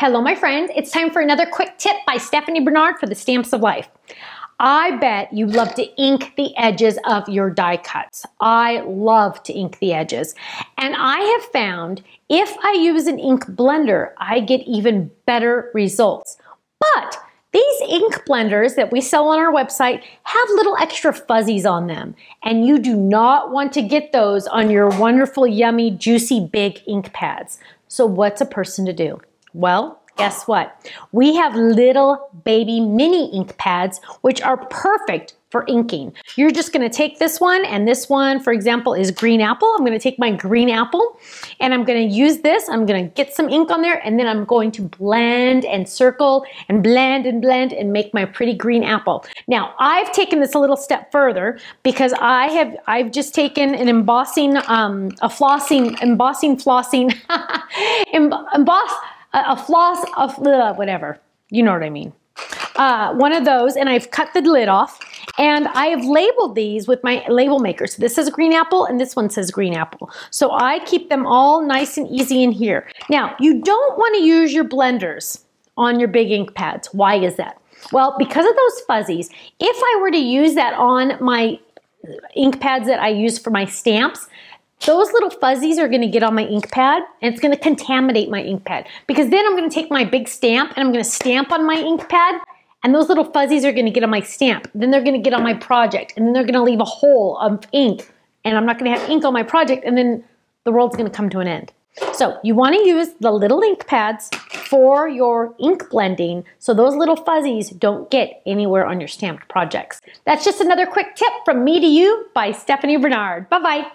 Hello, my friends. It's time for another quick tip by Stephanie Barnard for the Stamps of Life. I bet you love to ink the edges of your die cuts. I love to ink the edges. And I have found if I use an ink blender, I get even better results. But these ink blenders that we sell on our website have little extra fuzzies on them. And you do not want to get those on your wonderful, yummy, juicy, big ink pads. So what's a person to do? Well, guess what? We have little baby mini ink pads, which are perfect for inking. You're just gonna take this one, and this one, for example, is green apple. I'm gonna take my green apple, and I'm gonna use this. I'm gonna get some ink on there, and then I'm going to blend and circle and blend and make my pretty green apple. Now, I've taken this a little step further because I've just taken an embossing, whatever, you know what I mean. One of those, and I've cut the lid off, and I have labeled these with my label maker. So this says green apple, and this one says green apple. So I keep them all nice and easy in here. Now, you don't want to use your blenders on your big ink pads. Why is that? Well, because of those fuzzies, if I were to use that on my ink pads that I use for my stamps, those little fuzzies are gonna get on my ink pad, and it's gonna contaminate my ink pad. Because then I'm gonna take my big stamp and I'm gonna stamp on my ink pad, and those little fuzzies are gonna get on my stamp. Then they're gonna get on my project, and then they're gonna leave a hole of ink, and I'm not gonna have ink on my project, and then the world's gonna come to an end. So you wanna use the little ink pads for your ink blending so those little fuzzies don't get anywhere on your stamped projects. That's just another quick tip from me to you by Stephanie Barnard. Bye-bye.